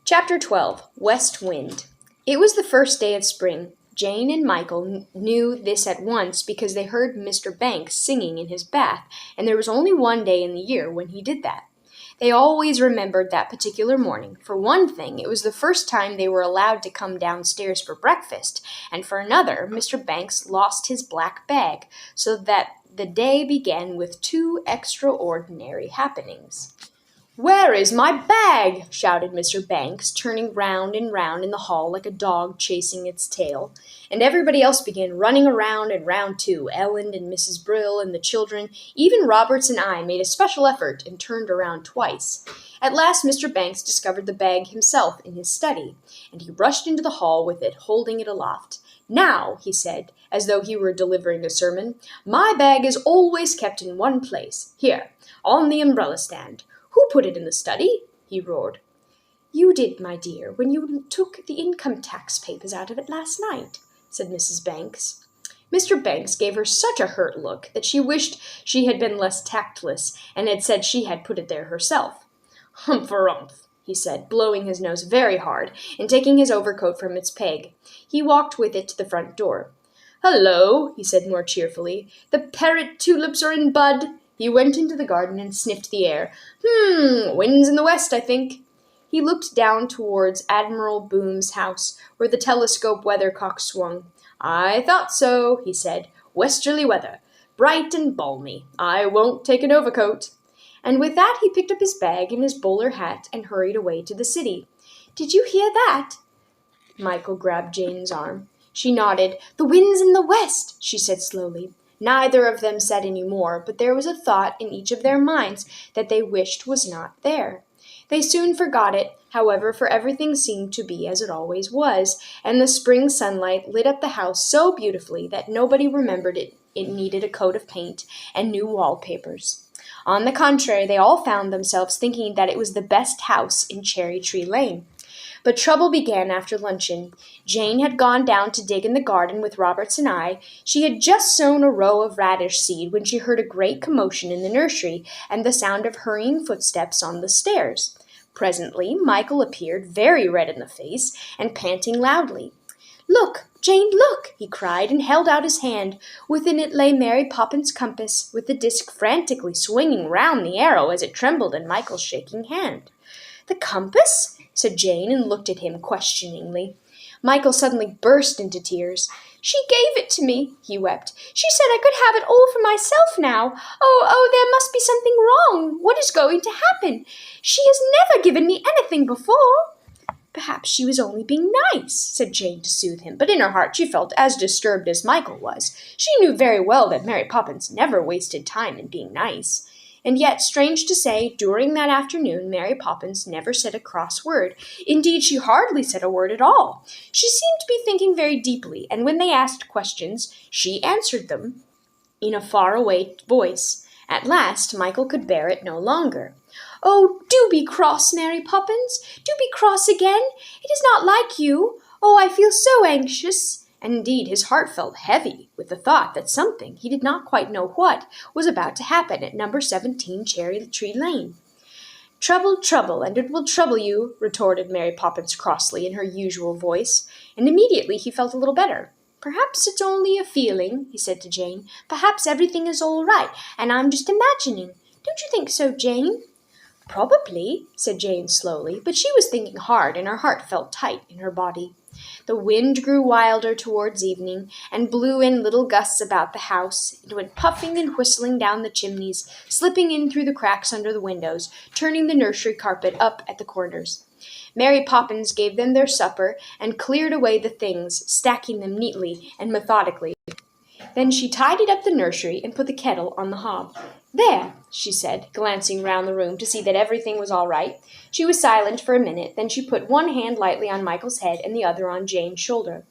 Chapter 12. West Wind. It was the first day of spring. Jane and Michael knew this at once because they heard Mr. Banks singing in his bath, and there was only one day in the year when he did that. They always remembered that particular morning. For one thing, it was the first time they were allowed to come downstairs for breakfast, and for another, Mr. Banks lost his black bag, so that the day began with two extraordinary happenings. "Where is my bag?" shouted Mr. Banks, turning round and round in the hall like a dog chasing its tail. And everybody else began running around and round too. Ellen and Mrs. Brill and the children. Even Roberts and I made a special effort and turned around twice. At last Mr. Banks discovered the bag himself in his study, and he rushed into the hall with it, holding it aloft. "Now," he said, as though he were delivering a sermon, "my bag is always kept in one place. Here, on the umbrella stand. Who put it in the study?" he roared. "You did, my dear, when you took the income tax papers out of it last night," said Mrs. Banks. Mr. Banks gave her such a hurt look that she wished she had been less tactless and had said she had put it there herself. "Humph-a-rumph," he said, blowing his nose very hard and taking his overcoat from its peg. He walked with it to the front door. "Hello," he said more cheerfully. "The parrot tulips are in bud." He went into the garden and sniffed the air. Wind's in the west, I think." He looked down towards Admiral Boom's house, where the telescope weathercock swung. "I thought so," he said. "Westerly weather. Bright and balmy. I won't take an overcoat." And with that he picked up his bag and his bowler hat and hurried away to the city. "Did you hear that?" Michael grabbed Jane's arm. She nodded. "The wind's in the west," she said slowly. Neither of them said any more, but there was a thought in each of their minds that they wished was not there. They soon forgot it, however, for everything seemed to be as it always was, and the spring sunlight lit up the house so beautifully that nobody remembered it needed a coat of paint and new wallpapers. On the contrary, they all found themselves thinking that it was the best house in Cherry Tree Lane. But trouble began after luncheon. Jane had gone down to dig in the garden with Roberts and I. She had just sown a row of radish seed when she heard a great commotion in the nursery and the sound of hurrying footsteps on the stairs. Presently, Michael appeared, very red in the face, and panting loudly. "Look, Jane, look!" he cried, and held out his hand. Within it lay Mary Poppins' compass, with the disc frantically swinging round the arrow as it trembled in Michael's shaking hand. "The compass?" said Jane, and looked at him questioningly. Michael suddenly burst into tears. "She gave it to me," he wept. "She said I could have it all for myself now. Oh, there must be something wrong. What is going to happen? She has never given me anything before." "Perhaps she was only being nice," said Jane to soothe him, but in her heart she felt as disturbed as Michael was. She knew very well that Mary Poppins never wasted time in being nice. And yet, strange to say, during that afternoon, Mary Poppins never said a cross word. Indeed, she hardly said a word at all. She seemed to be thinking very deeply, and when they asked questions, she answered them in a far-away voice. At last, Michael could bear it no longer. "Oh, do be cross, Mary Poppins! Do be cross again! It is not like you! Oh, I feel so anxious!" And indeed his heart felt heavy with the thought that something, he did not quite know what, was about to happen at number 17 Cherry Tree Lane. "Trouble, trouble, and it will trouble you," retorted Mary Poppins crossly in her usual voice, and immediately he felt a little better. "Perhaps it's only a feeling," he said to Jane. "Perhaps everything is all right, and I'm just imagining. Don't you think so, Jane?" "Probably," said Jane slowly, but she was thinking hard, and her heart felt tight in her body. The wind grew wilder towards evening, and blew in little gusts about the house. It went puffing and whistling down the chimneys, slipping in through the cracks under the windows, turning the nursery carpet up at the corners. Mary Poppins gave them their supper, and cleared away the things, stacking them neatly and methodically. Then she tidied up the nursery and put the kettle on the hob. "There," she said, glancing round the room to see that everything was all right. She was silent for a minute, then she put one hand lightly on Michael's head and the other on Jane's shoulder.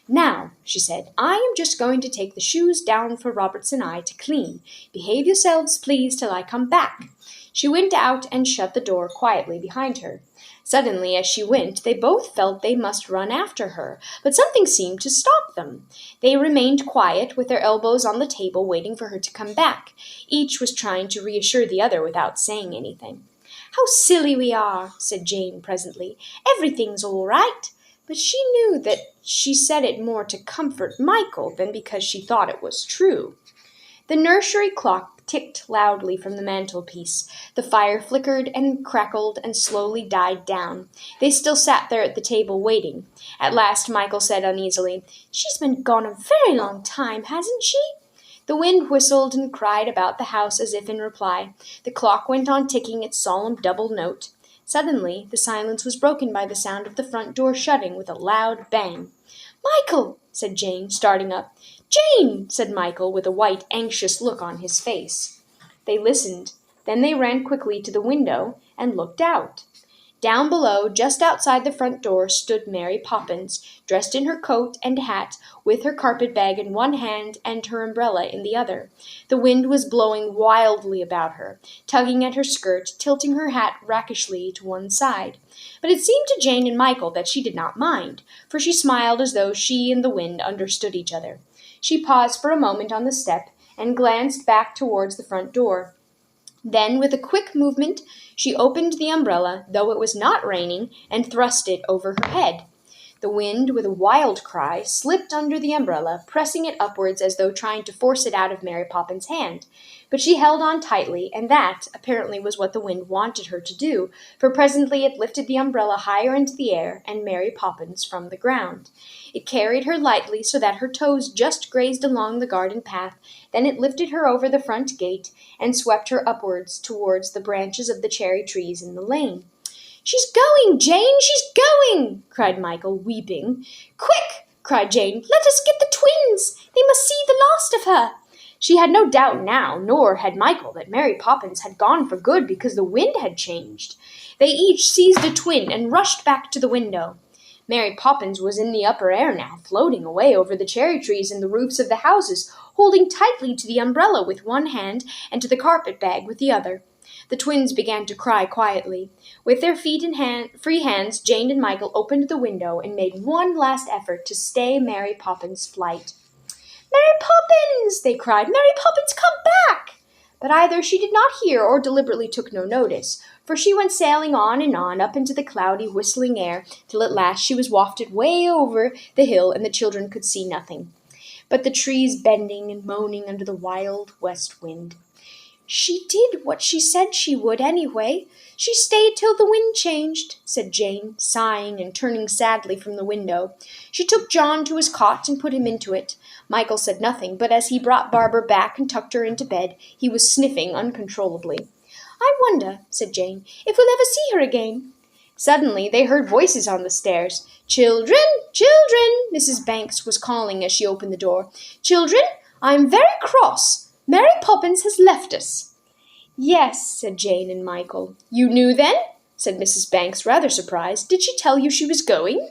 "Now," she said, "I am just going to take the shoes down for Roberts and I to clean. Behave yourselves, please, till I come back." She went out and shut the door quietly behind her. Suddenly, as she went, they both felt they must run after her, but something seemed to stop them. They remained quiet, with their elbows on the table, waiting for her to come back. Each was trying to reassure the other without saying anything. "How silly we are," said Jane presently. "Everything's all right." But she knew that she said it more to comfort Michael than because she thought it was true. The nursery clock ticked loudly from the mantelpiece. The fire flickered and crackled and slowly died down. They still sat there at the table waiting. At last Michael said uneasily, "She's been gone a very long time, hasn't she?" The wind whistled and cried about the house as if in reply. The clock went on ticking its solemn double note. Suddenly the silence was broken by the sound of the front door shutting with a loud bang. "Michael!" said Jane, starting up. "Jane!" said Michael, with a white, anxious look on his face. They listened. Then they ran quickly to the window and looked out. Down below, just outside the front door, stood Mary Poppins, dressed in her coat and hat, with her carpetbag in one hand and her umbrella in the other. The wind was blowing wildly about her, tugging at her skirt, tilting her hat rakishly to one side. But it seemed to Jane and Michael that she did not mind, for she smiled as though she and the wind understood each other. She paused for a moment on the step and glanced back towards the front door. Then, with a quick movement, she opened the umbrella, though it was not raining, and thrust it over her head. The wind, with a wild cry, slipped under the umbrella, pressing it upwards as though trying to force it out of Mary Poppins' hand. But she held on tightly, and that, apparently, was what the wind wanted her to do, for presently it lifted the umbrella higher into the air and Mary Poppins from the ground. It carried her lightly so that her toes just grazed along the garden path, then it lifted her over the front gate and swept her upwards towards the branches of the cherry trees in the lane. "She's going, Jane, she's going!" cried Michael, weeping. "Quick!" cried Jane. "Let us get the twins! They must see the last of her!" She had no doubt now, nor had Michael, that Mary Poppins had gone for good because the wind had changed. They each seized a twin and rushed back to the window. Mary Poppins was in the upper air now, floating away over the cherry trees and the roofs of the houses, holding tightly to the umbrella with one hand and to the carpet-bag with the other. The twins began to cry quietly. With their feet in free hands, Jane and Michael opened the window and made one last effort to stay Mary Poppins' flight. "Mary Poppins!" they cried. "Mary Poppins, come back!" But either she did not hear or deliberately took no notice, for she went sailing on and on up into the cloudy, whistling air, till at last she was wafted way over the hill and the children could see nothing but the trees bending and moaning under the wild west wind. "She did what she said she would, anyway. She stayed till the wind changed," said Jane, sighing and turning sadly from the window. She took John to his cot and put him into it. Michael said nothing, but as he brought Barbara back and tucked her into bed, he was sniffing uncontrollably. "I wonder," said Jane, "if we'll ever see her again." Suddenly they heard voices on the stairs. "Children, children," Mrs. Banks was calling as she opened the door. "Children, I am very cross. Mary Poppins has left us." "Yes," said Jane and Michael. "You knew then?" said Mrs. Banks, rather surprised. "Did she tell you she was going?"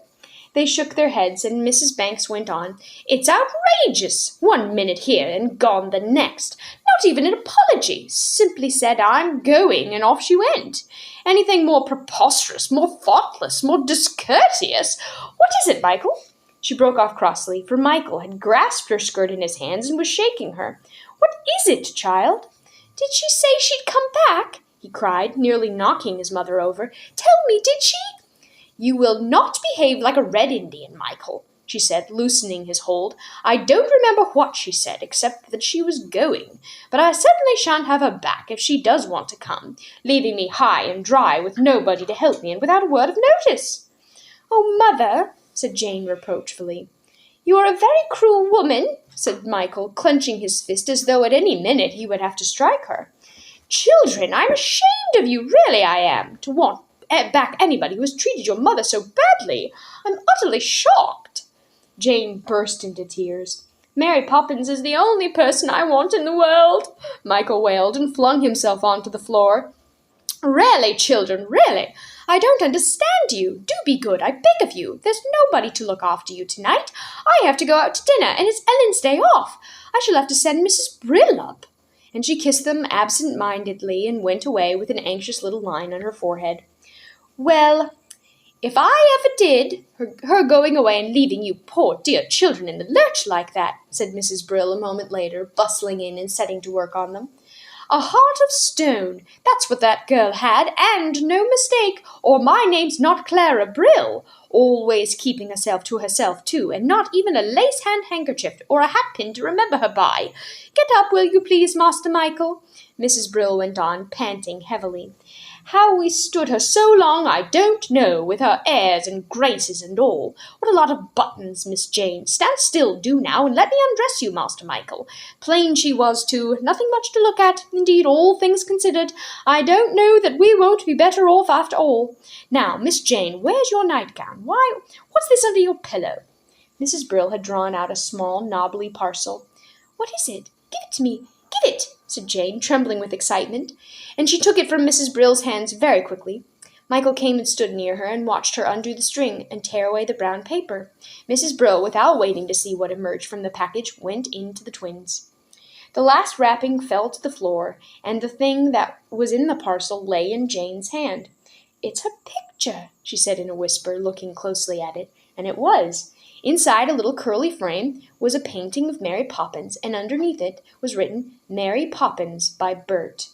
They shook their heads, and Mrs. Banks went on. "It's outrageous! 1 minute here and gone the next. Not even an apology. Simply said, 'I'm going,' and off she went. Anything more preposterous, more thoughtless, more discourteous? What is it, Michael?" She broke off crossly, for Michael had grasped her skirt in his hands and was shaking her. "What is it, child?" "Did she say she'd come back?" he cried, nearly knocking his mother over. "Tell me, did she?" "You will not behave like a Red Indian, Michael," she said, loosening his hold. "I don't remember what she said, except that she was going. But I certainly shan't have her back if she does want to come, leaving me high and dry with nobody to help me and without a word of notice." "Oh, Mother," said Jane reproachfully. "You are a very cruel woman," said Michael, clenching his fist as though at any minute he would have to strike her. "Children, I'm ashamed of you, really I am, to want back anybody who has treated your mother so badly. I'm utterly shocked." Jane burst into tears. "Mary Poppins is the only person I want in the world," Michael wailed, and flung himself onto the floor. "Really, children, really, I don't understand you. Do be good, I beg of you. There's nobody to look after you tonight. I have to go out to dinner, and it's Ellen's day off. I shall have to send Mrs. Brill up." And she kissed them absent-mindedly and went away with an anxious little line on her forehead. "Well, if I ever did, her going away and leaving you poor dear children in the lurch like that," said Mrs. Brill a moment later, bustling in and setting to work on them. A heart of stone. That's what that girl had, and no mistake, or my name's not Clara Brill. Always keeping herself to herself, too, and not even a lace handkerchief or a hatpin to remember her by. Get up, will you please, Master Michael? Mrs. Brill went on, panting heavily. How we stood her so long I don't know, with her airs and graces and all. What a lot of buttons, Miss Jane. Stand still, do now, and let me undress you, Master Michael. Plain she was, too. Nothing much to look at, indeed, all things considered. I don't know that we won't be better off after all. Now, Miss Jane, where's your nightgown? Why, what's this under your pillow? Mrs. Brill had drawn out a small, knobbly parcel. What is it? Give it to me. Give it, said Jane, trembling with excitement, and she took it from Mrs. Brill's hands very quickly. Michael came and stood near her and watched her undo the string and tear away the brown paper. Mrs. Brill, without waiting to see what emerged from the package, went in to the twins. The last wrapping fell to the floor, and the thing that was in the parcel lay in Jane's hand. It's a picture, she said in a whisper, looking closely at it, and it was. Inside a little curly frame was a painting of Mary Poppins, and underneath it was written, Mary Poppins by Bert.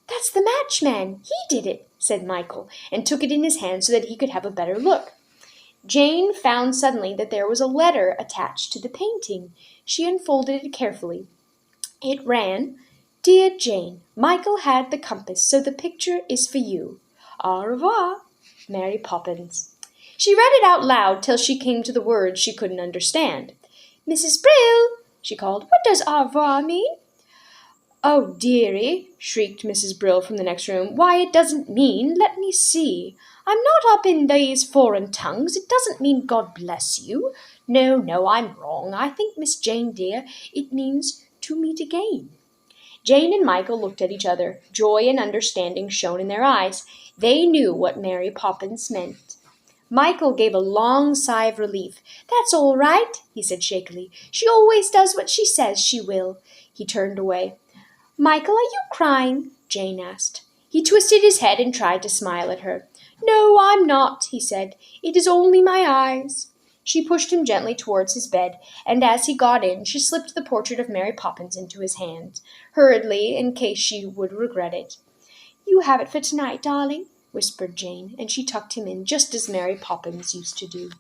That's the matchman. He did it, said Michael, and took it in his hand so that he could have a better look. Jane found suddenly that there was a letter attached to the painting. She unfolded it carefully. It ran, Dear Jane, Michael had the compass, so the picture is for you. Au revoir, Mary Poppins. She read it out loud till she came to the words she couldn't understand. Mrs. Brill, she called, what does au revoir mean? Oh, dearie, shrieked Mrs. Brill from the next room. Why, it doesn't mean, let me see. I'm not up in these foreign tongues. It doesn't mean God bless you. No, I'm wrong. I think, Miss Jane, dear, it means to meet again. Jane and Michael looked at each other. Joy and understanding shone in their eyes. They knew what Mary Poppins meant. Michael gave a long sigh of relief. That's all right, he said shakily. She always does what she says she will. He turned away. Michael, are you crying? Jane asked. He twisted his head and tried to smile at her. No, I'm not, he said. It is only my eyes. She pushed him gently towards his bed, and as he got in, she slipped the portrait of Mary Poppins into his hand, hurriedly, in case she would regret it. You have it for tonight, darling, whispered Jane, and she tucked him in just as Mary Poppins used to do.